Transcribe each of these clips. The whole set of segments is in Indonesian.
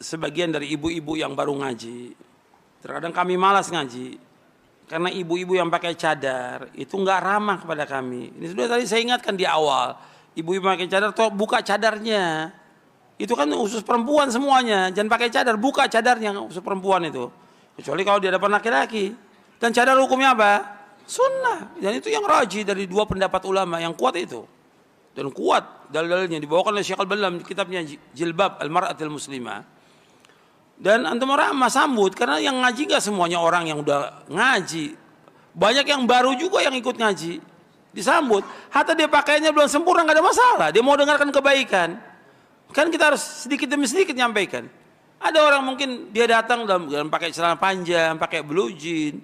sebagian dari ibu-ibu yang baru ngaji. Terkadang kami malas ngaji karena ibu-ibu yang pakai cadar itu nggak ramah kepada kami. Ini sudah tadi saya ingatkan di awal. Ibu-ibu pakai cadar, toh buka cadarnya. Itu kan khusus perempuan semuanya. Jangan pakai cadar, buka cadarnya khusus perempuan itu. Kecuali kalau di hadapan laki-laki. Dan cadar hukumnya apa? Sunnah. Dan itu yang rajih dari dua pendapat ulama yang kuat itu. Dan kuat dalil-dalilnya dibawakan oleh Syekh Al-Ballam di kitabnya Jilbab Al-Mar'atil Muslimah. Dan antum ramah sambut karena yang ngaji enggak semuanya orang yang udah ngaji. Banyak yang baru juga yang ikut ngaji. Disambut. Hatta dia pakaiannya belum sempurna enggak ada masalah. Dia mau dengarkan kebaikan. Kan kita harus sedikit demi sedikit nyampaikan. Ada orang mungkin dia datang dalam pakai celana panjang, pakai blue jean,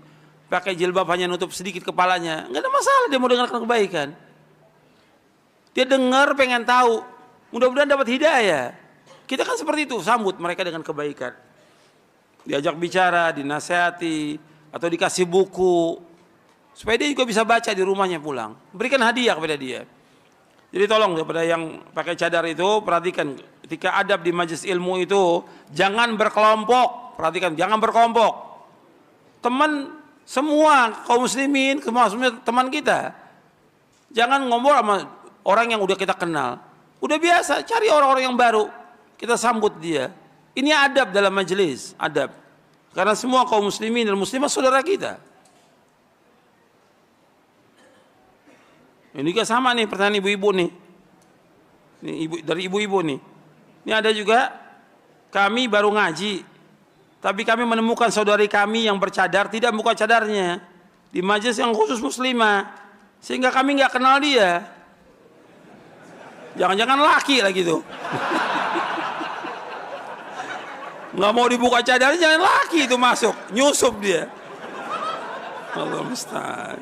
pakai jilbab hanya nutup sedikit kepalanya. Enggak ada masalah dia mau dengarkan kebaikan. Dia dengar pengen tahu, mudah-mudahan dapat hidayah. Kita kan seperti itu, sambut mereka dengan kebaikan. Diajak bicara, dinasihati, atau dikasih buku, supaya dia juga bisa baca di rumahnya pulang. Berikan hadiah kepada dia. Jadi tolong kepada yang pakai cadar itu, perhatikan ketika adab di majelis ilmu itu, jangan berkelompok. Perhatikan, jangan berkelompok. Teman semua kaum muslimin, semua teman kita. Jangan ngobrol sama orang yang udah kita kenal. Udah biasa, cari orang-orang yang baru. Kita sambut dia. Ini adab dalam majelis, adab. Karena semua kaum muslimin dan muslimah saudara kita. Ini juga sama nih pertanyaan ibu-ibu nih. Ini dari ibu-ibu nih. Ini ada juga, kami baru ngaji. Tapi kami menemukan saudari kami yang bercadar, tidak buka cadarnya. Di majelis yang khusus muslimah. Sehingga kami nggak kenal dia. Jangan-jangan laki lagi tuh. Nggak mau dibuka cadarnya, jangan laki itu masuk, nyusup dia. Allah musta'an.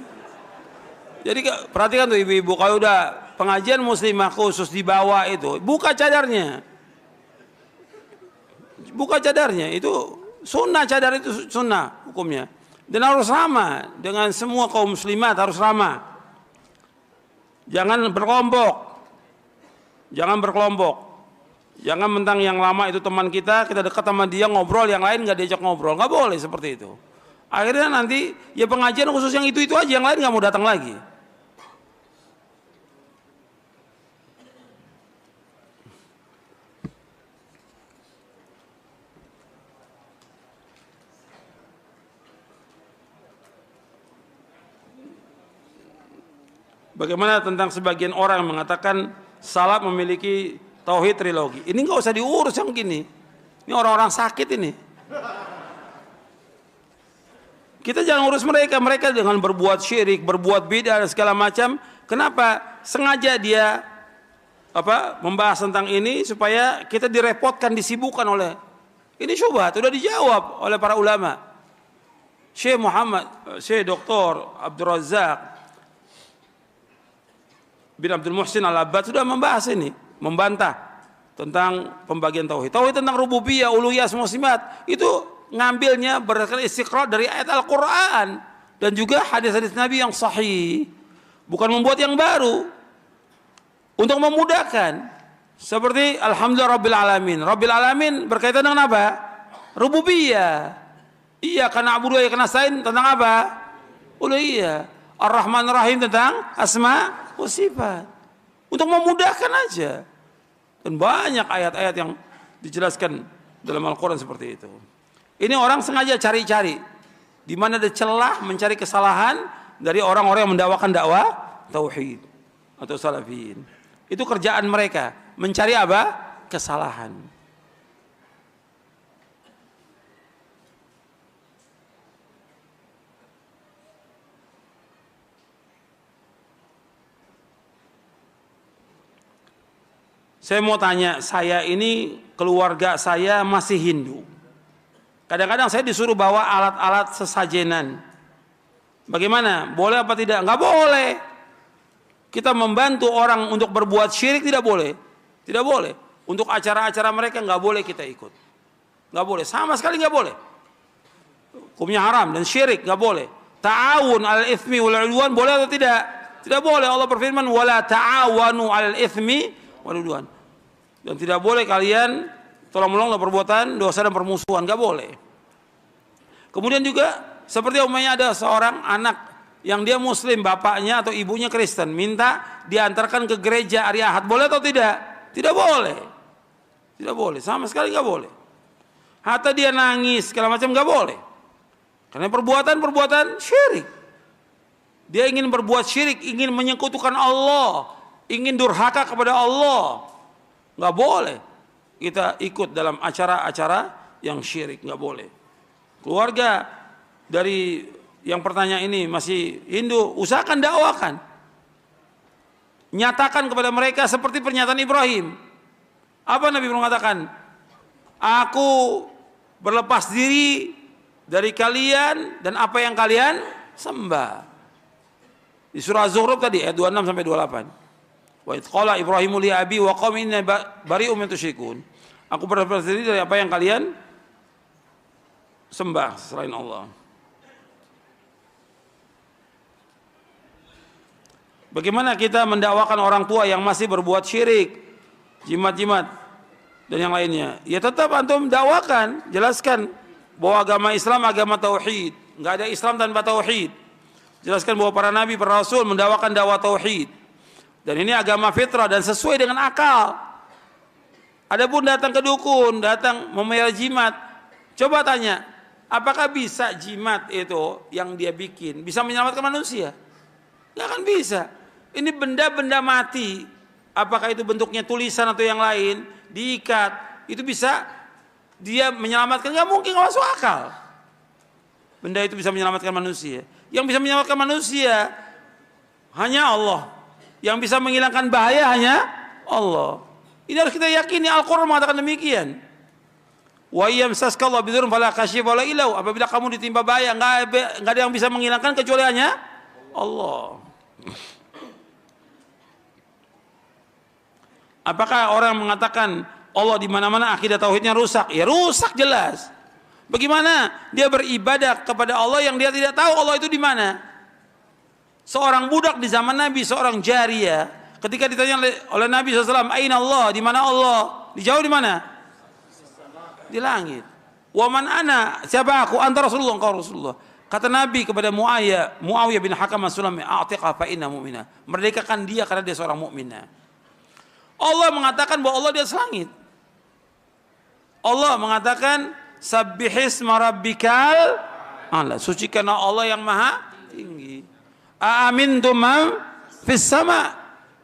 Jadi perhatikan tuh ibu-ibu, kalau udah pengajian muslimah khusus di bawah itu, buka cadarnya. Buka cadarnya, itu sunnah, cadar itu sunnah hukumnya. Dan harus ramah dengan semua kaum muslimat, harus ramah. Jangan berkelompok. Jangan berkelompok. Jangan mentang yang lama itu teman kita dekat sama dia ngobrol, yang lain nggak diajak ngobrol. Nggak boleh seperti itu. Akhirnya nanti ya pengajian khusus yang itu aja, yang lain nggak mau datang lagi. Bagaimana tentang sebagian orang yang mengatakan salaf memiliki tauhid trilogi? Ini nggak usah diurus yang gini. Ini orang-orang sakit ini. Kita jangan urus mereka. Mereka dengan berbuat syirik, berbuat bid'ah dan segala macam. Kenapa? Sengaja dia membahas tentang ini supaya kita direpotkan, disibukkan oleh. Ini syubhat, sudah dijawab oleh para ulama. Syekh Dr. Abdul Razak bin Abdul Muhsin Al-Abbad sudah membahas ini, membantah tentang pembagian tauhid. Tauhid tentang rububiyah, uluhiyah, semua sifat itu ngambilnya berdasarkan istiqra dari ayat Al-Qur'an dan juga hadis-hadis Nabi yang sahih. Bukan membuat yang baru. Untuk memudahkan. Seperti alhamdulillah rabbil alamin. Rabbil alamin berkaitan dengan apa? Rububiyah. Iya, karena abudu ya karena nasta'in tentang apa? Uluhiyah. Ar-Rahman Ar-Rahim tentang asma wa sifat. Untuk memudahkan aja. Dan banyak ayat-ayat yang dijelaskan dalam Al-Quran seperti itu. Ini orang sengaja cari-cari. Di mana ada celah mencari kesalahan dari orang-orang yang mendakwakan dakwah tauhid atau salafiyin. Itu kerjaan mereka. Mencari apa? Kesalahan. Saya mau tanya, saya ini keluarga saya masih Hindu. Kadang-kadang saya disuruh bawa alat-alat sesajenan. Bagaimana? Boleh apa tidak? Enggak boleh. Kita membantu orang untuk berbuat syirik tidak boleh. Tidak boleh. Untuk acara-acara mereka enggak boleh kita ikut. Enggak boleh. Sama sekali enggak boleh. Hukumnya haram dan syirik enggak boleh. Ta'awun 'alal itsmi wal 'udwan boleh atau tidak? Tidak boleh. Allah berfirman, "Wala ta'awanu 'alal itsmi wal 'udwan." Dan tidak boleh kalian tolong menolong dalam perbuatan dosa dan permusuhan, nggak boleh. Kemudian juga seperti umpamanya ada seorang anak yang dia muslim, bapaknya atau ibunya Kristen, minta diantarkan ke gereja hari Ahad, boleh atau tidak? Tidak boleh. Tidak boleh, sama sekali nggak boleh. Hatta dia nangis segala macam nggak boleh. Karena perbuatan syirik. Dia ingin berbuat syirik, ingin menyekutukan Allah, ingin durhaka kepada Allah. Nggak boleh kita ikut dalam acara-acara yang syirik, nggak boleh. Keluarga dari yang pertanyaan ini masih Hindu, usahakan dakwakan. Nyatakan kepada mereka seperti pernyataan Ibrahim. Apa Nabi mengatakan? Aku berlepas diri dari kalian dan apa yang kalian sembah. Di surah Az-Zukhruf tadi ayat 26 sampai 28. Wa idz qala Ibrahimu li abi wa qaumi inna bari'um mimma tusyrikun. Aku berlepas diri dari apa yang kalian sembah selain Allah. Bagaimana kita mendakwakan orang tua yang masih berbuat syirik, jimat-jimat dan yang lainnya? Ya tetap antum dakwakan, jelaskan bahwa agama Islam agama tauhid, nggak ada Islam tanpa tauhid. Jelaskan bahwa para nabi, para rasul mendakwakan dakwah tauhid. Dan ini agama fitrah dan sesuai dengan akal. Adapun datang ke dukun, datang memelihara jimat, coba tanya, apakah bisa jimat itu yang dia bikin bisa menyelamatkan manusia? Nggak akan bisa. Ini benda-benda mati, apakah itu bentuknya tulisan atau yang lain, diikat, itu bisa dia menyelamatkan? Nggak mungkin, nggak masuk akal. Benda itu bisa menyelamatkan manusia. Yang bisa menyelamatkan manusia hanya Allah. Yang bisa menghilangkan bahaya hanya Allah. Ini harus kita yakini. Al-Quran mengatakan demikian. Wa yamsaskallahu bidurrin fala kashifa lahu illa hu. Apabila kamu ditimpa bahaya, nggak ada yang bisa menghilangkan kecuali hanya Allah. Apakah orang mengatakan Allah di mana-mana akidah tauhidnya rusak? Ya rusak jelas. Bagaimana dia beribadah kepada Allah yang dia tidak tahu Allah itu di mana? Seorang budak di zaman Nabi, seorang jariyah, ketika ditanya oleh Nabi SAW, "Aina Allah?" Di mana Allah? Dijawab di mana? Di langit. "Wa man ana?" Siapa aku? "Anta Rasulullah." Engkau Rasulullah. Kata Nabi kepada Muawiyah bin Hakam As-Sulami, "A'tiqha fa inna mu'minah." Merdekakan dia karena dia seorang mukminah. Allah mengatakan bahwa Allah di atas langit. Allah mengatakan, "Sabbihisma rabbikal a'la." Sucikan Allah yang maha tinggi. "Aamintum man fis sama?"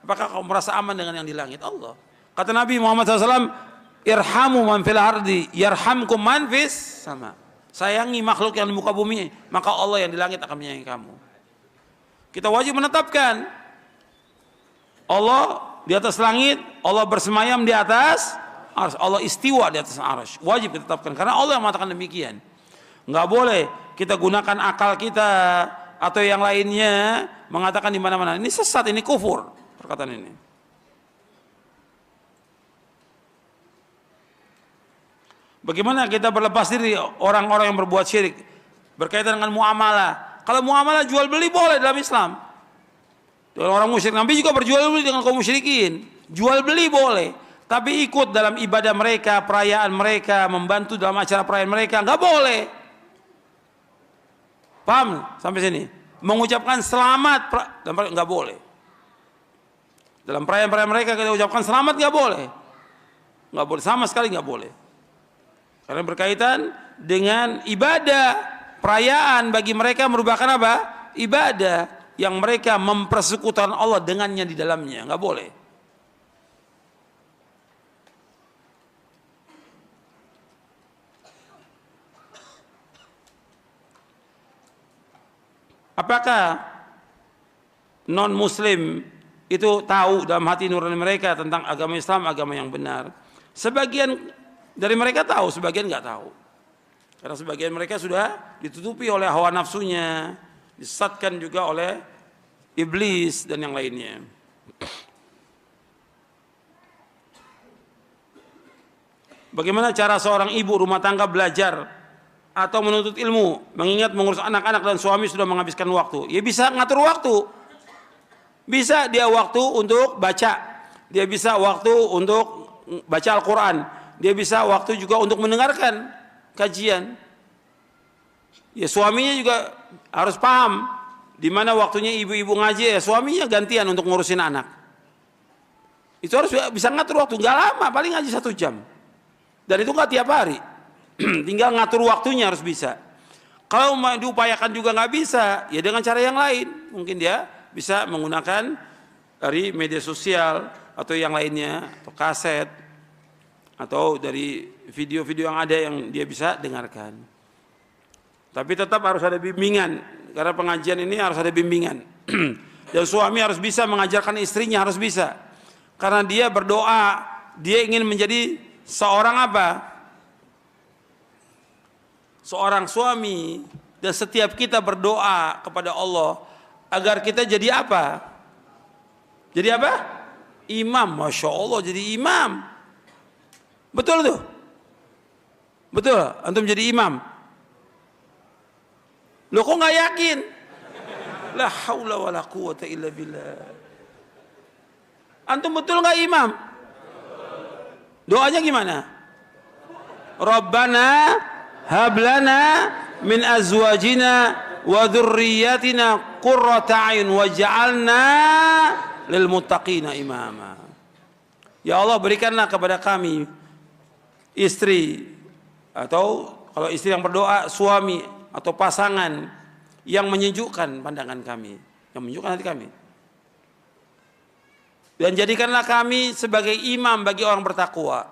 Apakah kau merasa aman dengan yang di langit? Allah. Kata Nabi Muhammad SAW, "Irhamu man fil ardi yarhamkum man fis sama." Sayangi makhluk yang di muka bumi, maka Allah yang di langit akan menyayangi kamu. Kita wajib menetapkan Allah di atas langit, Allah bersemayam di atas arsy, Allah istiwa di atas arsy. Wajib kita tetapkan karena Allah yang mengatakan demikian. Enggak boleh kita gunakan akal kita atau yang lainnya mengatakan di mana-mana. Ini sesat, ini kufur perkataan ini. Bagaimana kita berlepas diri orang-orang yang berbuat syirik berkaitan dengan muamalah? Kalau muamalah jual beli boleh dalam Islam. Dengan orang musyrik, Nabi juga berjual beli dengan kaum musyrikin. Jual beli boleh, tapi ikut dalam ibadah mereka, perayaan mereka, membantu dalam acara perayaan mereka, nggak boleh. Paham sampai sini? Mengucapkan selamat nggak boleh. Dalam perayaan-perayaan mereka kita ucapkan selamat nggak boleh, sama sekali nggak boleh. Karena berkaitan dengan ibadah, perayaan bagi mereka merupakan apa? Ibadah yang mereka mempersekutukan Allah dengannya di dalamnya, nggak boleh. Apakah non muslim itu tahu dalam hati nurani mereka tentang agama Islam, agama yang benar? Sebagian dari mereka tahu, sebagian nggak tahu. Karena sebagian mereka sudah ditutupi oleh hawa nafsunya, disesatkan juga oleh iblis dan yang lainnya. Bagaimana cara seorang ibu rumah tangga belajar atau menuntut ilmu, mengingat mengurus anak-anak dan suami sudah menghabiskan waktu? Ya bisa ngatur waktu. Bisa dia waktu untuk baca, dia bisa waktu untuk baca Al-Quran, dia bisa waktu juga untuk mendengarkan kajian. Ya suaminya juga harus paham di mana waktunya ibu-ibu ngaji, ya suaminya gantian untuk ngurusin anak. Itu harus bisa ngatur waktu, nggak lama, paling ngaji 1 jam. Dan itu nggak tiap hari. Tinggal ngatur waktunya harus bisa. Kalau diupayakan juga nggak bisa, ya dengan cara yang lain. Mungkin dia bisa menggunakan dari media sosial atau yang lainnya, atau kaset, atau dari video-video yang ada yang dia bisa dengarkan. Tapi tetap harus ada bimbingan, karena pengajian ini harus ada bimbingan. Dan suami harus bisa mengajarkan istrinya, harus bisa. Karena dia berdoa, dia ingin menjadi seorang apa? Seorang suami. Dan setiap kita berdoa kepada Allah agar kita jadi apa? Jadi apa? Imam. Masya Allah, jadi imam. Betul tuh? Betul, antum jadi imam. Loh kok nggak yakin? La haula wala quwata illa billah. Antum betul nggak imam? Doanya gimana? Rabbana hablana min azwajina wa dzurriyyatina qurrata a'yun waj'alna lil muttaqina imama. Ya Allah, berikanlah kepada kami istri, atau kalau istri yang berdoa, suami atau pasangan yang menyejukkan pandangan kami, yang menyejukkan hati kami. Dan jadikanlah kami sebagai imam bagi orang bertakwa.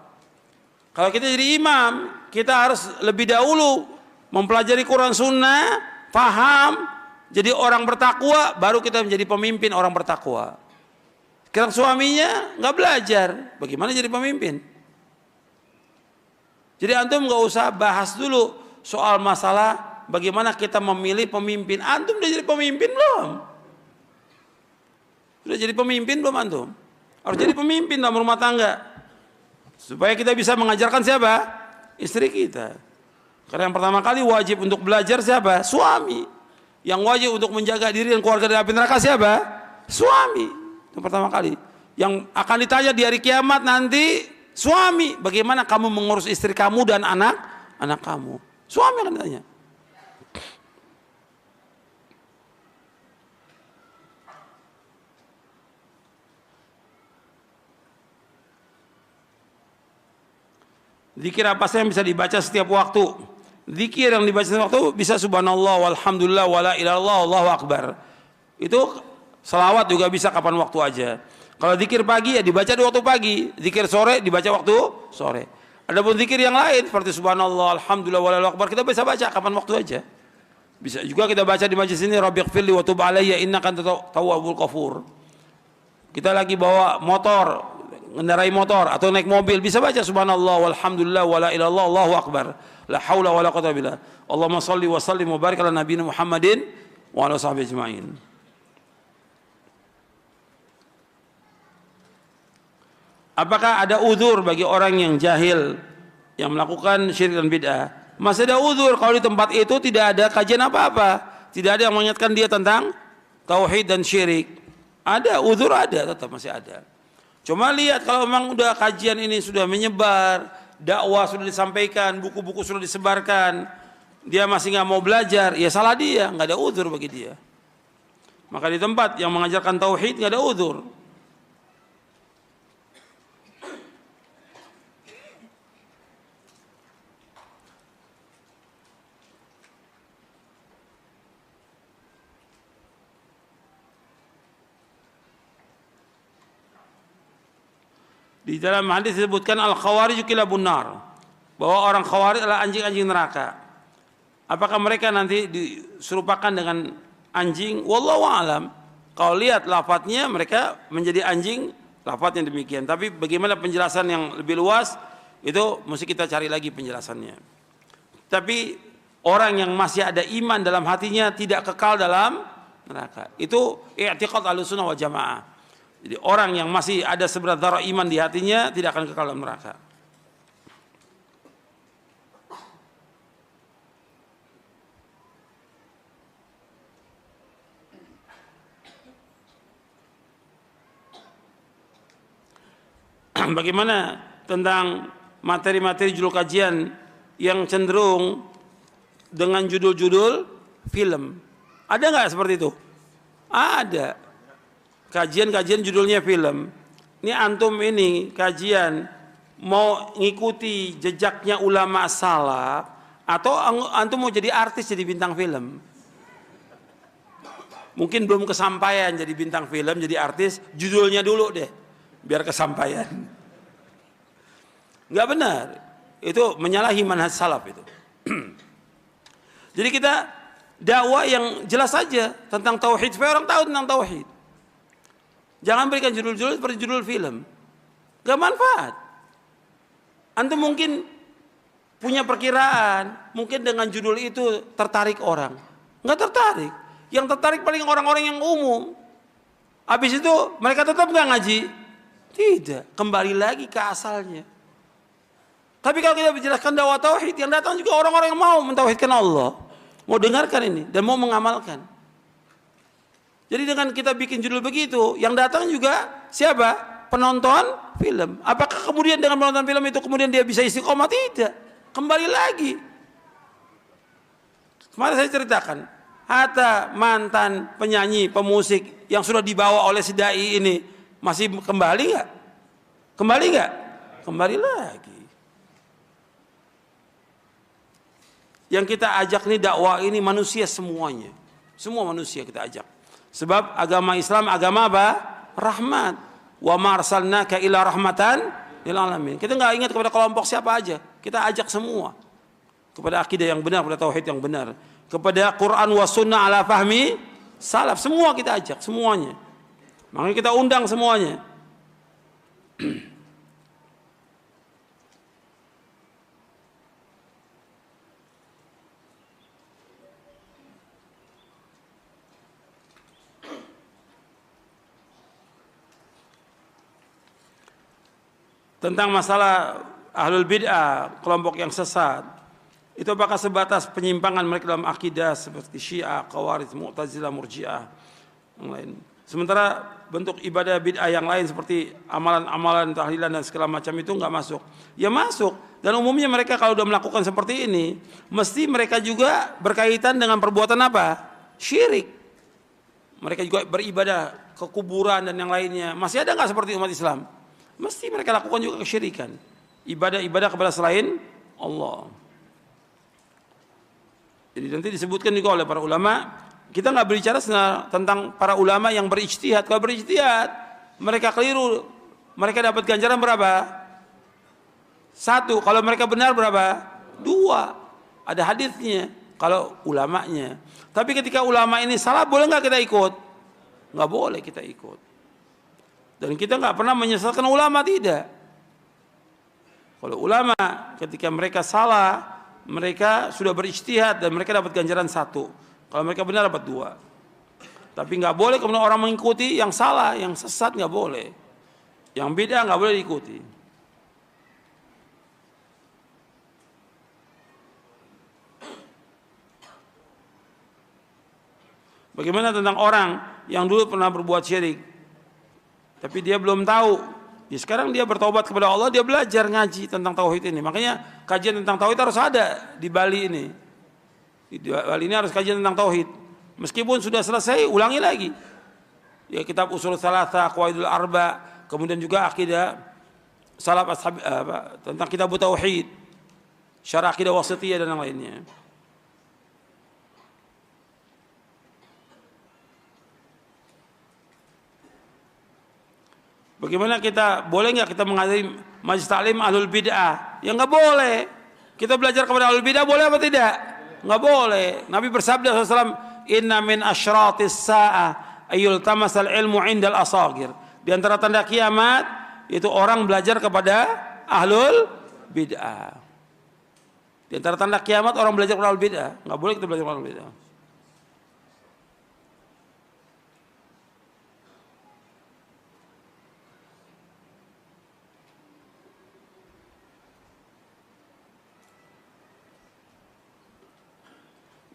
Kalau kita jadi imam, kita harus lebih dahulu mempelajari Quran Sunnah, paham, jadi orang bertakwa, baru kita menjadi pemimpin orang bertakwa. Sekarang suaminya nggak belajar, bagaimana jadi pemimpin? Jadi antum nggak usah bahas dulu soal masalah bagaimana kita memilih pemimpin. Antum udah jadi pemimpin belum? Sudah jadi pemimpin belum antum? Harus jadi pemimpin dalam rumah tangga. Supaya kita bisa mengajarkan siapa? Istri kita. Karena yang pertama kali wajib untuk belajar siapa? Suami. Yang wajib untuk menjaga diri dan keluarga dari api neraka siapa? Suami. Yang pertama kali. Yang akan ditanya di hari kiamat nanti, suami. Bagaimana kamu mengurus istri kamu dan anak kamu? Suami akan ditanya. Zikir apa saja yang bisa dibaca setiap waktu? Zikir yang dibaca setiap waktu bisa subhanallah walhamdulillah wala ilaha illallah wallahu akbar. Itu selawat juga bisa kapan waktu aja. Kalau zikir pagi ya dibaca di waktu pagi, zikir sore dibaca waktu sore. Adapun zikir yang lain seperti subhanallah alhamdulillah wala ilaha akbar kita bisa baca kapan waktu aja. Bisa juga kita baca di majlis ini rabbighfirli wa tub alayya innaka antat tawwabul ghafur. Kita lagi bawa motor, mengendarai motor atau naik mobil bisa baca subhanallah walhamdulillah wala ilaha illallah allahu akbar la haula wala quwwata billah. Allahumma shalli wa sallim wa barik ala nabiyina Muhammadin wa ala sahbihi ajma'in. Apakah ada uzur bagi orang yang jahil yang melakukan syirik dan bid'ah? Masih ada uzur kalau di tempat itu tidak ada kajian apa-apa, tidak ada yang mengingatkan dia tentang tauhid dan syirik. Ada uzur, ada, tetap masih ada. Cuma lihat kalau memang udah kajian ini sudah menyebar, dakwah sudah disampaikan, buku-buku sudah disebarkan, dia masih nggak mau belajar, ya salah dia, nggak ada uzur bagi dia. Maka di tempat yang mengajarkan tauhid nggak ada uzur. Di dalam hadis disebutkan al-khawarij kilabun nar, bahwa orang khawarij adalah anjing-anjing neraka. Apakah mereka nanti diserupakan dengan anjing? Wallahu a'lam. Kalau lihat lafadznya mereka menjadi anjing, lafadznya demikian. Tapi bagaimana penjelasan yang lebih luas itu mesti kita cari lagi penjelasannya. Tapi orang yang masih ada iman dalam hatinya tidak kekal dalam neraka. Itu i'tiqad Ahlussunnah wal Jamaah. Jadi orang yang masih ada seberat darah iman di hatinya tidak akan kekal dalam neraka. Bagaimana tentang materi-materi judul kajian yang cenderung dengan judul-judul film. Ada nggak seperti itu? Ada. Kajian-kajian judulnya film. Ini antum ini kajian mau ngikuti jejaknya ulama salaf atau antum mau jadi artis jadi bintang film? Mungkin belum kesampaian jadi bintang film, jadi artis, judulnya dulu deh biar kesampaian. Nggak benar. Itu menyalahi manhaj salaf itu. Jadi kita dakwah yang jelas saja tentang tauhid supaya orang tahu tentang tauhid. Jangan berikan judul-judul seperti judul film. Gak manfaat. Antum mungkin punya perkiraan, mungkin dengan judul itu tertarik orang. Nggak tertarik. Yang tertarik paling orang-orang yang umum. Habis itu mereka tetap nggak ngaji? Tidak. Kembali lagi ke asalnya. Tapi kalau kita menjelaskan dakwah tauhid, yang datang juga orang-orang yang mau mentauhidkan Allah. Mau dengarkan ini dan mau mengamalkan. Jadi dengan kita bikin judul begitu, yang datang juga siapa? Penonton film. Apakah kemudian dengan menonton film itu kemudian dia bisa istiqomah? Tidak. Kembali lagi. Kemarin saya ceritakan, Hatta mantan penyanyi, pemusik yang sudah dibawa oleh si dai ini masih kembali nggak? Kembali nggak? Kembali lagi. Yang kita ajak nih dakwah ini manusia semuanya. Semua manusia kita ajak. Sebab agama Islam agama apa? Rahmat. Wa ma arsalnaka illa rahmatan lil alamin. Kita enggak ingat kepada kelompok siapa aja. Kita ajak semua kepada akidah yang benar, kepada tauhid yang benar, kepada Quran wa sunnah ala fahmi salaf. Semua kita ajak, semuanya. Makanya kita undang semuanya. Tentang masalah ahlul bid'ah, kelompok yang sesat, itu apakah sebatas penyimpangan mereka dalam akidah seperti Syiah, Khawarij, Mu'tazilah, Murji'ah yang lain. Sementara bentuk ibadah bid'ah yang lain seperti amalan-amalan tahlilan dan segala macam itu enggak masuk. Ya masuk. Dan umumnya mereka kalau sudah melakukan seperti ini, mesti mereka juga berkaitan dengan perbuatan apa? Syirik. Mereka juga beribadah ke kuburan dan yang lainnya. Masih ada enggak seperti umat Islam? Mesti mereka lakukan juga kesyirikan. Ibadah-ibadah kepada selain Allah. Jadi nanti disebutkan juga oleh para ulama. Kita nggak berbicara tentang para ulama yang berijtihad. Kalau berijtihad, mereka keliru. Mereka dapat ganjaran berapa? 1. Kalau mereka benar berapa? 2. Ada hadisnya. Kalau ulamanya. Tapi ketika ulama ini salah, boleh nggak kita ikut? Nggak boleh kita ikut. Dan kita nggak pernah menyesatkan ulama, tidak. Kalau ulama ketika mereka salah, mereka sudah berijtihad dan mereka dapat ganjaran 1. Kalau mereka benar dapat 2. Tapi nggak boleh kemudian orang mengikuti yang salah, yang sesat nggak boleh. Yang beda nggak boleh diikuti. Bagaimana tentang orang yang dulu pernah berbuat syirik? Tapi dia belum tahu. Ya sekarang dia bertobat kepada Allah, dia belajar ngaji tentang tauhid ini. Makanya kajian tentang tauhid harus ada di Bali ini. Di Bali ini harus kajian tentang tauhid. Meskipun sudah selesai, ulangi lagi. Ya kitab Ushul Tsalatsa, Qawaidul Arba, kemudian juga akidah salaf ashab tentang kitab tauhid, syarah akidah wasithiyah dan yang lainnya. Bagaimana kita, boleh nggak kita menghadiri majelis taklim ahlul bid'ah? Ya nggak boleh. Kita belajar kepada ahlul bid'ah boleh apa tidak? Nggak boleh. Nabi bersabda SAW, Inna min asyratis sa'ah ayul tamasal ilmu indal asagir. Di antara tanda kiamat itu orang belajar kepada ahlul bid'ah. Di antara tanda kiamat orang belajar kepada ahlul bid'ah. Nggak boleh kita belajar kepada ahlul bid'ah.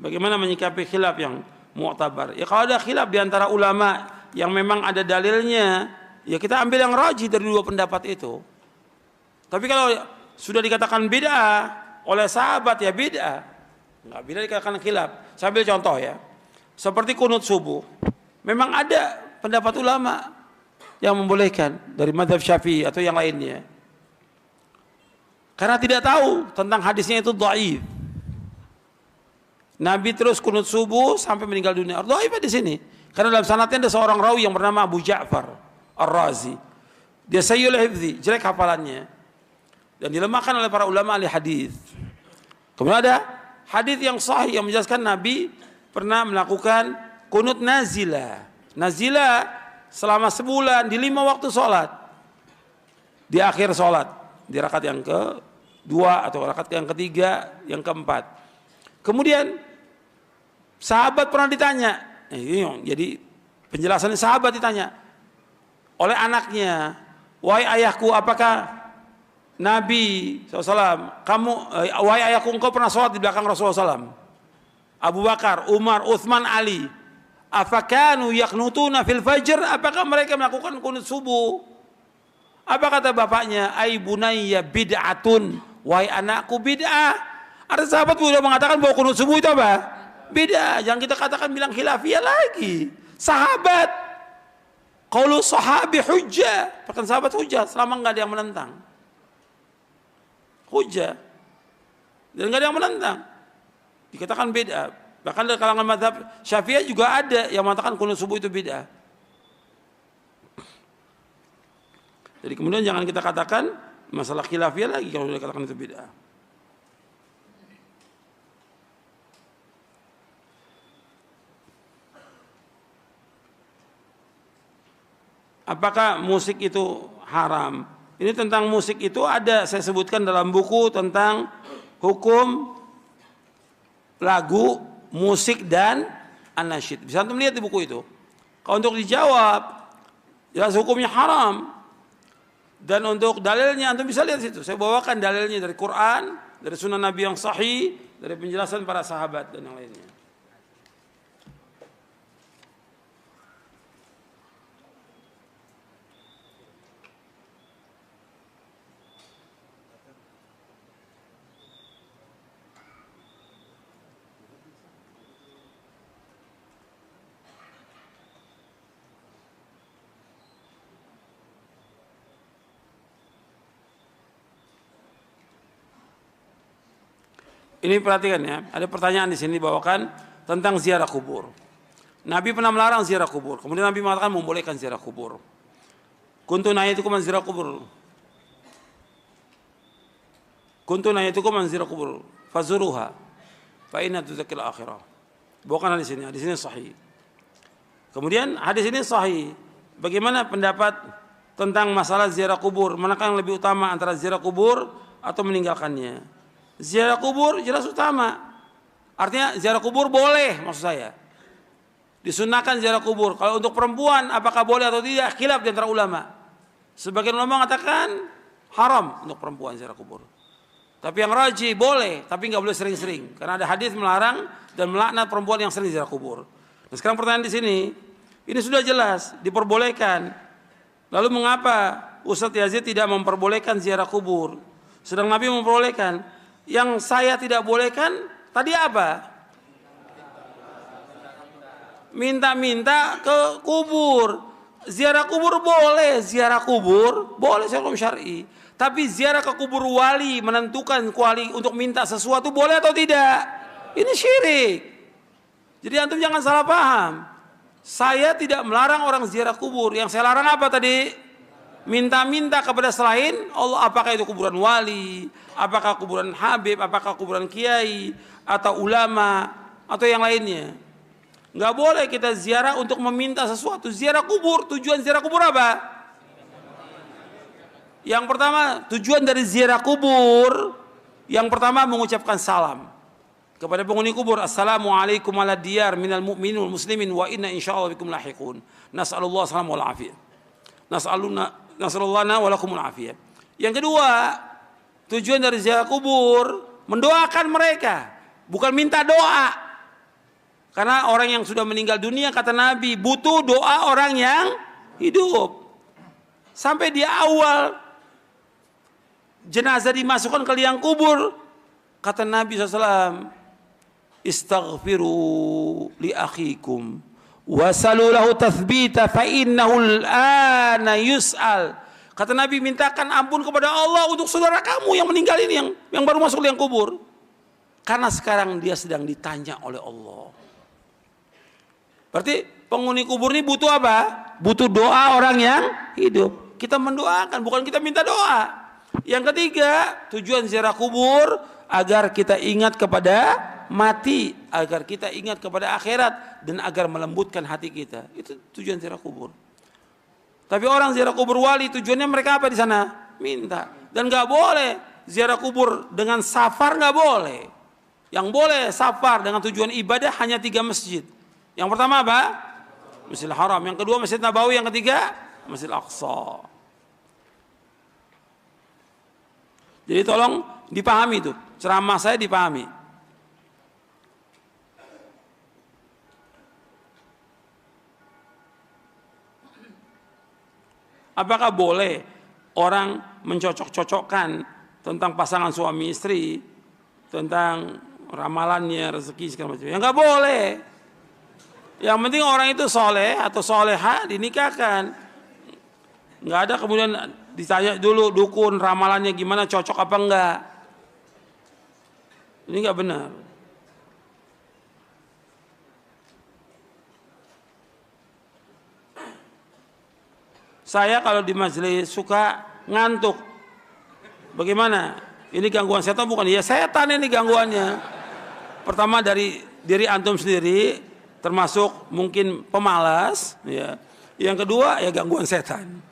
Bagaimana menyikapi khilaf yang mu'tabar? Ya kalau ada khilaf di antara ulama yang memang ada dalilnya, ya kita ambil yang rajih dari 2 pendapat itu. Tapi kalau sudah dikatakan bid'ah oleh sahabat ya bid'ah. Enggak bisa dikatakan khilaf. Saya ambil contoh ya. Seperti kunut subuh. Memang ada pendapat ulama yang membolehkan dari mazhab Syafi'i atau yang lainnya. Karena tidak tahu tentang hadisnya itu dhaif. Nabi terus kunut subuh sampai meninggal dunia. Dhaif di sini. Karena dalam sanadnya ada seorang rawi yang bernama Abu Ja'far Ar-Razi. Dia sayyul hifzi, jelek hafalannya. Dan dilemahkan oleh para ulama ahli hadis. Kemudian ada hadis yang sahih yang menjelaskan Nabi pernah melakukan kunut nazilah. Nazilah selama sebulan di 5 waktu sholat. Di akhir sholat. Di rakaat yang kedua atau rakaat yang ketiga, yang keempat. Kemudian sahabat pernah ditanya. Jadi penjelasan sahabat ditanya oleh anaknya. Wahai ayahku, apakah Nabi SAW, wahai ayahku, engkau pernah sholat di belakang Rasulullah SAW? Abu Bakar, Umar, Uthman, Ali. Afakanu yaknutuna fil fajr? Apakah mereka melakukan kunut subuh? Apa kata bapaknya? Ai bunayya bid'atun. Wahai anakku, bid'ah. Ada sahabat sudah mengatakan bahwa kunut subuh itu apa? Bid'ah. Jangan kita katakan bilang khilafiyah lagi. Sahabat. Qaulu sahabi hujjah. Bahkan sahabat hujjah selama enggak ada yang menentang. Hujjah. Dan enggak ada yang menentang. Dikatakan bid'ah. Bahkan dari kalangan mazhab Syafi'i juga ada yang mengatakan kunut subuh itu bid'ah. Jadi kemudian jangan kita katakan masalah khilafiyah lagi kalau sudah katakan itu bid'ah. Apakah musik itu haram? Ini tentang musik itu ada saya sebutkan dalam buku tentang hukum lagu, musik dan anasyid. Bisa antum lihat di buku itu. Kalau untuk dijawab, jelas hukumnya haram. Dan untuk dalilnya antum bisa lihat situ. Saya bawakan dalilnya dari Quran, dari sunnah Nabi yang sahih, dari penjelasan para sahabat dan yang lainnya. Ini perhatikan ya, ada pertanyaan di sini dibawakan tentang ziarah kubur. Nabi pernah melarang ziarah kubur. Kemudian Nabi mengatakan membolehkan ziarah kubur. Kuntu nahitukum an ziarah kubur. Kuntu nahitukum an ziarah kubur. Fazuruha. Fa inna tudzakil akhirah. Bawakan hadis ini sahih. Kemudian hadis ini sahih. Bagaimana pendapat tentang masalah ziarah kubur? Manakah yang lebih utama antara ziarah kubur atau meninggalkannya? Ziarah kubur jelas utama. Artinya ziarah kubur boleh maksud saya. Disunahkan ziarah kubur. Kalau untuk perempuan apakah boleh atau tidak? Khilaf di antara ulama. Sebagian ulama mengatakan haram untuk perempuan ziarah kubur. Tapi yang rajih boleh, tapi nggak boleh sering-sering. Karena ada hadis melarang dan melaknat perempuan yang sering ziarah kubur. Nah, sekarang pertanyaan di sini, ini sudah jelas diperbolehkan. Lalu mengapa Ustadz Yazid tidak memperbolehkan ziarah kubur? Sedang Nabi memperbolehkan. Yang saya tidak bolehkan tadi apa? Minta-minta ke kubur. Ziarah kubur boleh, ziarah kubur boleh secara hukum syar'i. Tapi ziarah ke kubur wali menentukan kuali untuk minta sesuatu boleh atau tidak? Ini syirik. Jadi antum jangan salah paham. Saya tidak melarang orang ziarah kubur. Yang saya larang apa tadi? Minta-minta kepada selain Allah, apakah itu kuburan wali, apakah kuburan habib, apakah kuburan kiai atau ulama atau yang lainnya. Nggak boleh kita ziarah untuk meminta sesuatu. Ziarah kubur, tujuan ziarah kubur apa? Yang pertama, tujuan dari ziarah kubur yang pertama mengucapkan salam kepada penghuni kubur. Assalamualaikum ala diyar minal mu'minin wal muslimin wa inna insyaallah bikum lahiqun. Nas'alullah salam wal afiyah. Nasallallahu wa lakumul afiyah. Yang kedua, tujuan dari ziarah kubur mendoakan mereka, bukan minta doa. Karena orang yang sudah meninggal dunia kata Nabi butuh doa orang yang hidup. Sampai di awal jenazah dimasukkan ke liang kubur, kata Nabi SAW, istaghfiru li akhikum wasalu lahu tathbita fa innahu al-ana yus'al. Kata Nabi, mintakan ampun kepada Allah untuk saudara kamu yang meninggal ini, yang baru masuk liang kubur, karena sekarang dia sedang ditanya oleh Allah. Berarti penghuni kubur ini butuh apa? Butuh doa orang yang hidup. Kita mendoakan, bukan kita minta doa. Yang ketiga, tujuan ziarah kubur agar kita ingat kepada mati, agar kita ingat kepada akhirat, dan agar melembutkan hati kita. Itu tujuan ziarah kubur. Tapi orang ziarah kubur wali, tujuannya mereka apa di sana? Minta. Dan nggak boleh ziarah kubur dengan safar, nggak boleh. Yang boleh safar dengan tujuan ibadah hanya 3 masjid. Yang pertama apa? Masjidil Haram. Yang kedua Masjid Nabawi. Yang ketiga Masjid Aqsa. Jadi tolong dipahami itu, ceramah saya dipahami. Apakah boleh orang mencocok-cocokkan tentang pasangan suami istri, tentang ramalannya, rezeki segala macam? Ya nggak boleh. Yang penting orang itu soleh atau soleha dinikahkan. Nggak ada kemudian ditanya dulu dukun ramalannya gimana, cocok apa enggak. Ini enggak benar. Saya kalau di majelis suka ngantuk. Bagaimana? Ini gangguan setan bukan? Ya setan ini gangguannya. Pertama dari diri antum sendiri, termasuk mungkin pemalas. Ya. Yang kedua ya gangguan setan.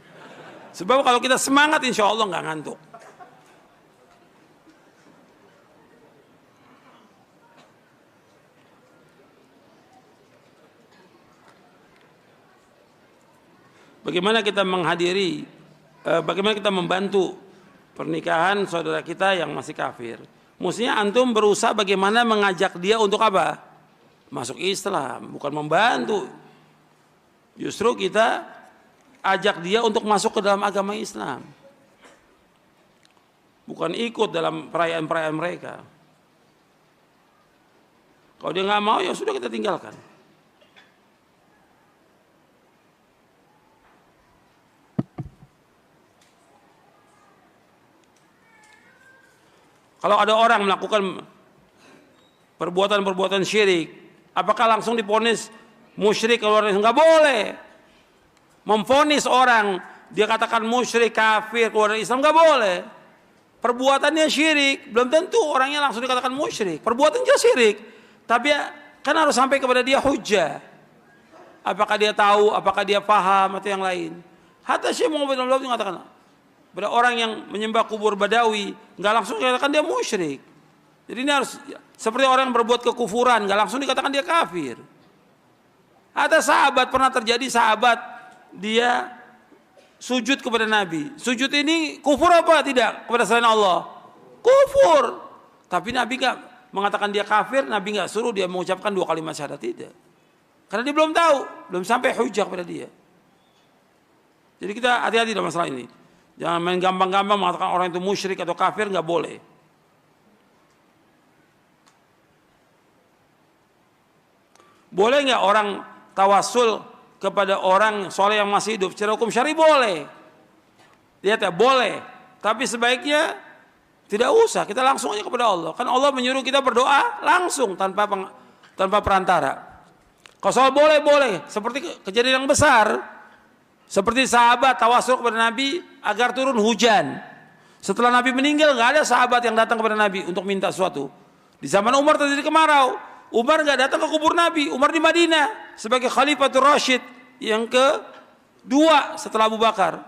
Sebab kalau kita semangat insya Allah nggak ngantuk. Bagaimana kita menghadiri, bagaimana kita membantu pernikahan saudara kita yang masih kafir? Mestinya antum berusaha bagaimana mengajak dia untuk apa? Masuk Islam, bukan membantu. Justru kita ajak dia untuk masuk ke dalam agama Islam, bukan ikut dalam perayaan-perayaan mereka. Kalau dia nggak mau ya sudah, kita tinggalkan. Kalau ada orang melakukan perbuatan-perbuatan syirik, apakah langsung divonis musyrik? Kalau nggak boleh. Memvonis orang, dia katakan musyrik, kafir, keluar dari Islam, nggak boleh. Perbuatannya syirik, belum tentu orangnya langsung dikatakan musyrik. Perbuatannya syirik, tapi kan harus sampai kepada dia hujjah. Apakah dia tahu, apakah dia paham atau yang lain. Hatta Syekh Muhammad bin Abdul Wahab mengatakan, pada orang yang menyembah kubur Badawi, nggak langsung dikatakan dia musyrik. Jadi ini harus seperti orang yang berbuat kekufuran, nggak langsung dikatakan dia kafir. Ada sahabat, pernah terjadi sahabat dia sujud kepada Nabi. Sujud ini kufur apa tidak kepada selain Allah? Kufur. Tapi Nabi nggak mengatakan dia kafir, Nabi nggak suruh dia mengucapkan 2 kalimat syahadat, tidak. Karena dia belum tahu, belum sampai hujjah kepada dia. Jadi kita hati-hati dalam masalah ini. Jangan main gampang-gampang mengatakan orang itu musyrik atau kafir, nggak boleh. Boleh nggak orang tawasul kepada orang soleh yang masih hidup? Secara hukum syar'i boleh. Lihat ya, boleh. Tapi sebaiknya tidak usah, kita langsung aja kepada Allah. Kan Allah menyuruh kita berdoa langsung tanpa perantara. Kalau soal boleh, seperti kejadian yang besar. Seperti sahabat tawasul kepada Nabi agar turun hujan. Setelah Nabi meninggal, nggak ada sahabat yang datang kepada Nabi untuk minta sesuatu. Di zaman Umar terjadi kemarau. Umar nggak datang ke kubur Nabi. Umar di Madinah sebagai Khalifatul Rasyid yang kedua setelah Abu Bakar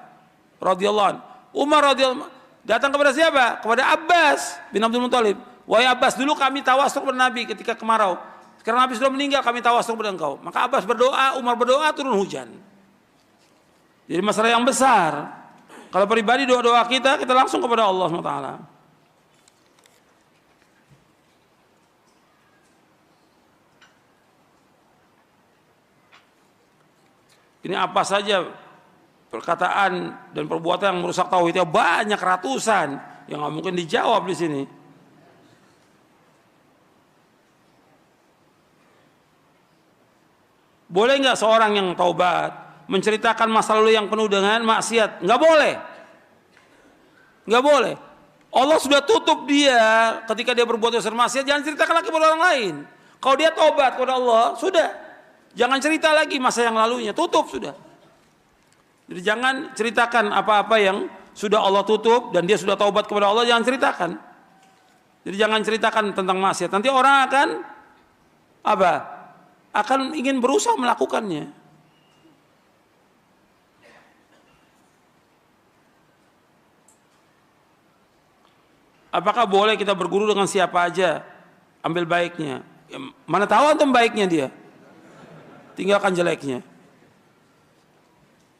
radhiyallahu anhu. Umar radhiyallahu datang kepada siapa? Kepada Abbas bin Abdul Muthalib. Wahai Abbas, dulu kami tawasul kepada Nabi ketika kemarau. Sekarang Nabi sudah meninggal, kami tawasul kepada engkau. Maka Abbas berdoa, Umar berdoa, turun hujan. Jadi masalah yang besar. Kalau pribadi doa-doa kita langsung kepada Allah SWT. Ini apa saja perkataan dan perbuatan yang merusak tauhidnya banyak, ratusan. Ya nggak mungkin dijawab di sini. Boleh nggak seorang yang taubat menceritakan masa lalu yang penuh dengan maksiat? Nggak boleh. Nggak boleh. Allah sudah tutup dia ketika dia berbuat dosa maksiat, jangan ceritakan lagi kepada orang lain. Kalau dia taubat kepada Allah, sudah. Jangan cerita lagi masa yang lalunya, tutup sudah. Jadi jangan ceritakan apa-apa yang sudah Allah tutup dan dia sudah taubat kepada Allah, jangan ceritakan. Jadi jangan ceritakan tentang maksiat. Nanti orang akan apa? Akan ingin berusaha melakukannya. Apakah boleh kita berguru dengan siapa aja? Ambil baiknya. Mana tahu antum baiknya dia? Tinggalkan jeleknya.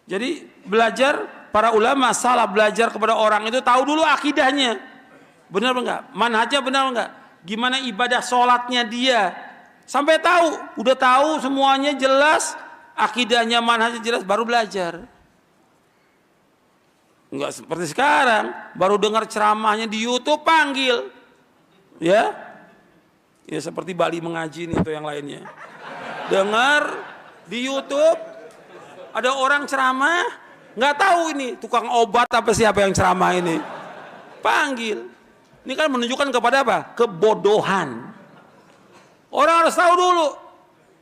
Jadi belajar, para ulama salah belajar kepada orang itu tahu dulu akidahnya. Benar enggak? Manhajnya benar enggak? Gimana ibadah sholatnya dia? Sampai tahu, udah tahu semuanya jelas, akidahnya manhajnya jelas, baru belajar. Enggak seperti sekarang, baru dengar ceramahnya di YouTube panggil. Ya. Ya seperti Bali Mengaji nih itu yang lainnya. Dengar di YouTube ada orang ceramah, nggak tahu ini tukang obat apa siapa yang ceramah ini. Panggil. Ini kan menunjukkan kepada apa? Kebodohan. Orang harus tahu dulu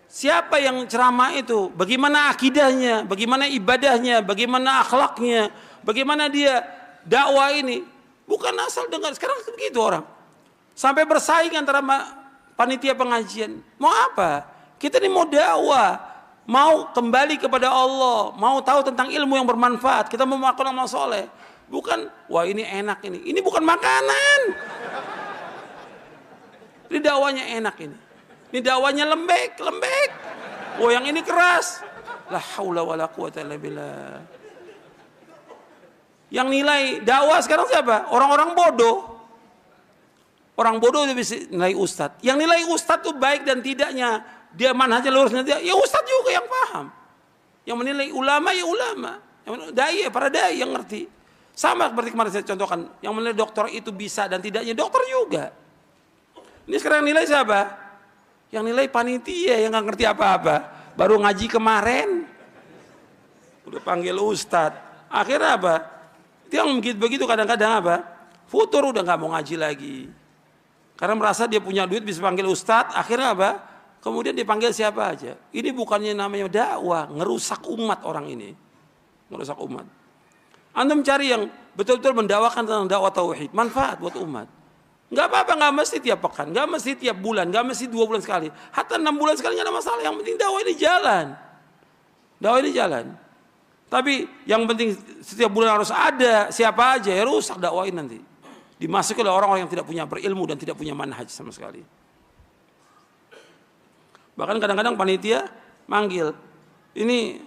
siapa yang ceramah itu, bagaimana akidahnya, bagaimana ibadahnya, bagaimana akhlaknya, bagaimana dia dakwah ini. Bukan asal dengar. Sekarang begitu orang. Sampai bersaing antara panitia pengajian. Mau apa? Kita ini mau dakwah, mau kembali kepada Allah, mau tahu tentang ilmu yang bermanfaat. Kita mau melakukan amal soleh. Bukan, wah ini enak ini. Ini bukan makanan. Ini dakwanya enak ini. Ini dakwanya lembek. Oh yang ini keras. La haula wala quwata illa billah. Yang nilai dakwah sekarang siapa? Orang-orang bodoh. Orang bodoh itu bisa nilai ustadz. Yang nilai ustadz itu baik dan tidaknya, dia manhajnya lurusnya dia, ya ustadz juga yang paham. Yang menilai ulama ya ulama. Yang dai ya para dai yang ngerti. Sama seperti kemarin saya contohkan, yang menilai dokter itu bisa dan tidaknya dokter juga. Ini sekarang nilai siapa? Yang nilai panitia yang nggak ngerti apa-apa. Baru ngaji kemarin, udah panggil ustadz. Akhirnya apa? Itu yang begitu kadang-kadang apa? Futur udah nggak mau ngaji lagi. Karena merasa dia punya duit bisa panggil ustadz, akhirnya apa? Kemudian dipanggil siapa aja. Ini bukannya namanya dakwah, ngerusak umat orang ini. Ngerusak umat. Antum cari yang betul-betul mendakwakan tentang dakwah tauhid, manfaat buat umat. Enggak apa-apa, enggak mesti tiap pekan, enggak mesti tiap bulan, enggak mesti 2 bulan sekali. Hatta 6 bulan sekali enggak ada masalah, yang penting dakwah ini jalan. Dakwah ini jalan. Tapi yang penting setiap bulan harus ada, siapa aja ya rusak dakwahin nanti. Dimasuki oleh orang-orang yang tidak punya berilmu dan tidak punya manhaj sama sekali. Bahkan kadang-kadang panitia manggil, ini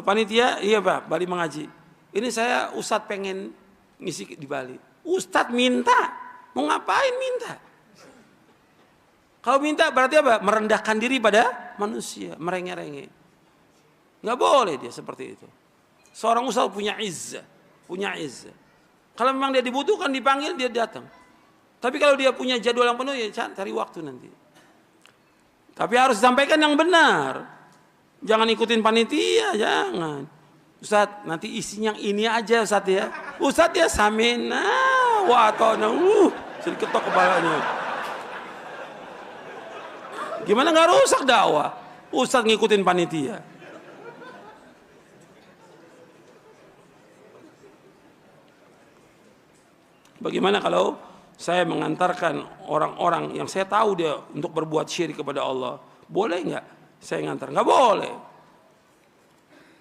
panitia, iya Pak, Bali Mengaji. Ini saya Ustadz pengen ngisi di Bali. Ustadz minta, mau ngapain minta? Kalau minta berarti apa? Merendahkan diri pada manusia, merengek-rengek. Nggak boleh dia seperti itu. Seorang ustadz punya izzah, punya izzah. Kalau memang dia dibutuhkan, dipanggil, dia datang. Tapi kalau dia punya jadwal yang penuh, ya cari waktu nanti. Tapi harus disampaikan yang benar. Jangan ikutin panitia, jangan. Ustadz, nanti isinya yang ini aja Ustadz ya. Ustadz ya samina, watona, sedikit ketok kepalanya. Gimana nggak rusak dakwah? Ustadz ngikutin panitia. Bagaimana kalau saya mengantarkan orang-orang yang saya tahu dia untuk berbuat syirik kepada Allah? Boleh nggak saya ngantar? Nggak boleh.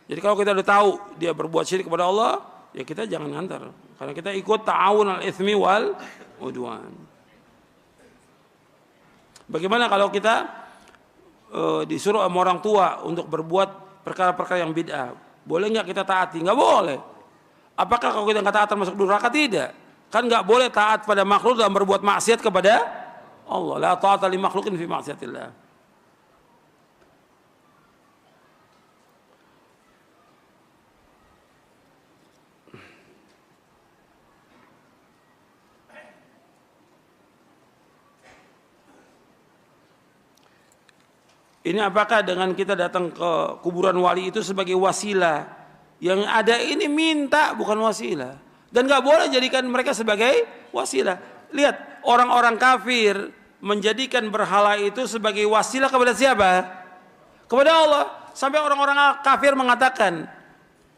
Jadi kalau kita udah tahu dia berbuat syirik kepada Allah, ya kita jangan ngantar. Karena kita ikut ta'awun al-itsmi wal udwan. Bagaimana kalau kita disuruh sama orang tua untuk berbuat perkara-perkara yang bid'ah? Boleh nggak kita taati? Nggak boleh. Apakah kalau kita nggak taat termasuk durhaka? Tidak. Kan nggak boleh taat pada makhluk dalam berbuat maksiat kepada Allah. La ta'ata li makhlukin fi maksiatillah. Ini apakah dengan kita datang ke kuburan wali itu sebagai wasilah? Yang ada ini minta bukan wasilah. Dan gak boleh jadikan mereka sebagai wasilah. Lihat, orang-orang kafir menjadikan berhala itu sebagai wasilah kepada siapa? Kepada Allah. Sampai orang-orang kafir mengatakan,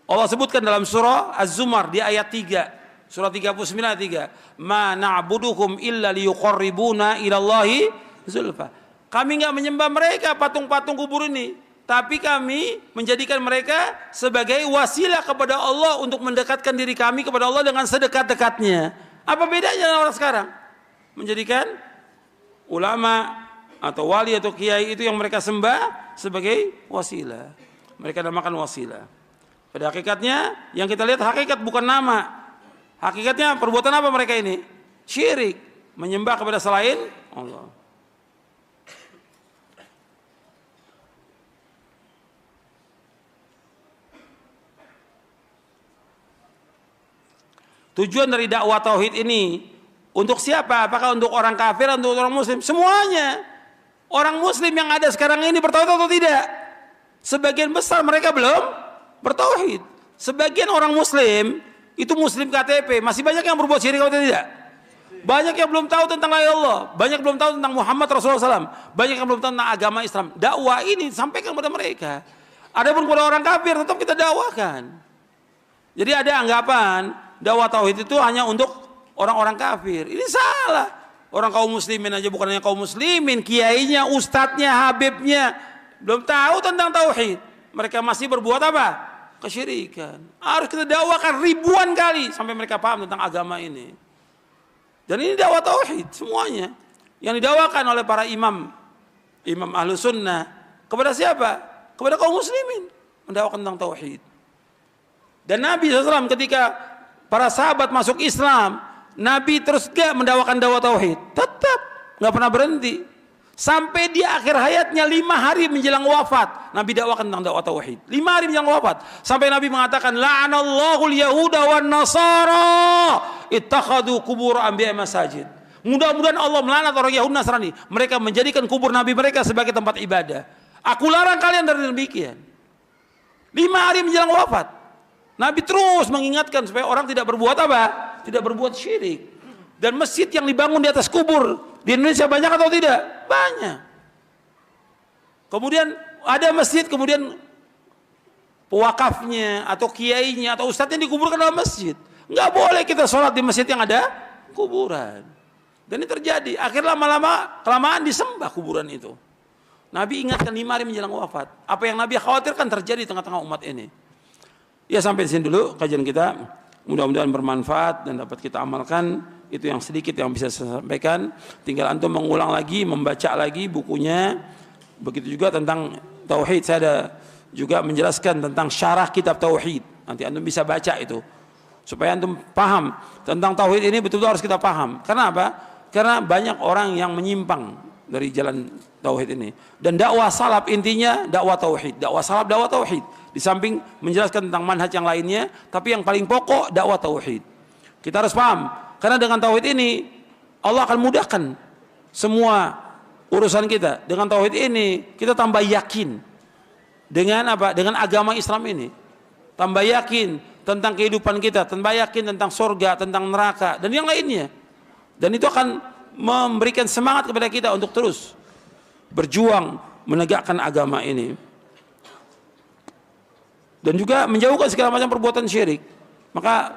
Allah sebutkan dalam surah Az-Zumar di ayat 3, surah 39 ayat 3, ma na'buduhum illa liyuqarribuna ilallahi zulfa. Kami enggak menyembah mereka patung-patung kubur ini, tapi kami menjadikan mereka sebagai wasilah kepada Allah untuk mendekatkan diri kami kepada Allah dengan sedekat-dekatnya. Apa bedanya dengan orang sekarang? Menjadikan ulama atau wali atau kiai itu yang mereka sembah sebagai wasilah. Mereka namakan wasilah. Pada hakikatnya yang kita lihat hakikat bukan nama. Hakikatnya perbuatan apa mereka ini? Syirik, menyembah kepada selain Allah. Tujuan dari dakwah tauhid ini untuk siapa? Apakah untuk orang kafir atau untuk orang muslim? Semuanya. Orang muslim yang ada sekarang ini bertauhid atau tidak? Sebagian besar mereka belum bertauhid. Sebagian orang muslim itu muslim KTP, masih banyak yang berbuat syirik atau tidak? Banyak yang belum tahu tentang Allah, banyak belum tahu tentang Muhammad Rasulullah SAW, banyak yang belum tahu tentang agama Islam. Dakwah ini sampaikan kepada mereka. Adapun kepada orang kafir tetap kita dakwakan. Jadi ada anggapan dakwah tauhid itu hanya untuk orang-orang kafir. Ini salah. Orang kaum muslimin aja, bukan hanya kaum muslimin, kiainya, ustadznya, habibnya belum tahu tentang tauhid. Mereka masih berbuat apa? Kesyirikan. Harus kita dakwakan ribuan kali sampai mereka paham tentang agama ini. Dan ini dakwah tauhid semuanya. Yang didakwakan oleh para imam Ahlus Sunnah kepada siapa? Kepada kaum muslimin, mendakwakan tentang tauhid. Dan Nabi SAW ketika para sahabat masuk Islam, Nabi terus gak mendakwakan dakwah tauhid, tetap gak pernah berhenti. Sampai di akhir hayatnya 5 hari menjelang wafat, Nabi dakwakan tentang dakwah tauhid. 5 hari menjelang wafat, sampai Nabi mengatakan, la'anallahu al-yahuda wan nasara ittakhadhu kubur anbiya masajid. Mudah-mudahan Allah melaknat orang Yahudi Nasrani, mereka menjadikan kubur nabi mereka sebagai tempat ibadah. Aku larang kalian dari demikian. 5 hari menjelang wafat, Nabi terus mengingatkan supaya orang tidak berbuat apa? Tidak berbuat syirik. Dan masjid yang dibangun di atas kubur di Indonesia banyak atau tidak? Banyak. Kemudian ada masjid, kemudian pewakafnya atau kiainya atau ustadznya dikuburkan dalam masjid. Nggak boleh kita sholat di masjid yang ada kuburan. Dan ini terjadi. Akhirnya lama-lama kelamaan disembah kuburan itu. Nabi ingatkan 5 hari menjelang wafat. Apa yang Nabi khawatirkan terjadi di tengah-tengah umat ini. Ya, sampai di sini dulu kajian kita. Mudah-mudahan bermanfaat dan dapat kita amalkan. Itu yang sedikit yang bisa saya sampaikan. Tinggal antum mengulang lagi, membaca lagi bukunya. Begitu juga tentang tauhid. Saya ada juga menjelaskan tentang syarah kitab tauhid. Nanti antum bisa baca itu. Supaya antum paham tentang tauhid ini, betul-betul harus kita paham. Karena apa? Karena banyak orang yang menyimpang dari jalan tauhid ini. Dan dakwah salaf intinya dakwah tauhid. Dakwah salaf dakwah tauhid. Di samping menjelaskan tentang manhaj yang lainnya, tapi yang paling pokok dakwah tauhid. Kita harus paham, karena dengan tauhid ini Allah akan mudahkan semua urusan kita. Dengan tauhid ini kita tambah yakin dengan apa? Dengan agama Islam ini. Tambah yakin tentang kehidupan kita, tambah yakin tentang surga, tentang neraka dan yang lainnya. Dan itu akan memberikan semangat kepada kita untuk terus berjuang menegakkan agama ini. Dan juga menjauhkan segala macam perbuatan syirik. Maka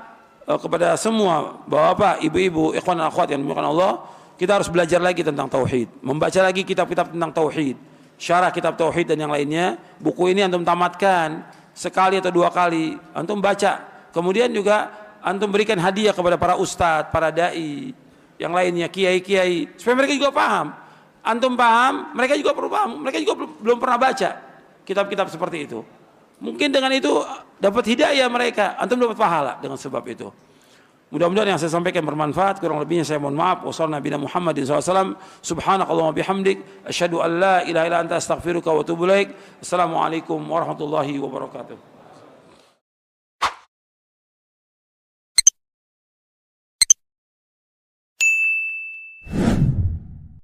kepada semua bapak-bapak, ibu-ibu, ikhwan dan akhwat yang dimuliakan Allah, kita harus belajar lagi tentang tauhid, membaca lagi kitab-kitab tentang tauhid, syarah kitab tauhid dan yang lainnya. Buku ini antum tamatkan sekali atau 2 kali, antum baca. Kemudian juga antum berikan hadiah kepada para ustadz, para dai, yang lainnya, kiai-kiai, supaya mereka juga paham. Antum paham, mereka juga perlu paham. Mereka juga belum pernah baca kitab-kitab seperti itu. Mungkin dengan itu dapat hidayah mereka, antum dapat pahala dengan sebab itu. Mudah-mudahan yang saya sampaikan bermanfaat. Kurang lebihnya saya mohon maaf. Wassalamualaikum warahmatullahi wabarakatuh. Subhanakallahumma bihamdik, asyhadu an la ilaha illa anta astaghfiruka wa atubu ilaik. Assalamualaikum warahmatullahi wabarakatuh.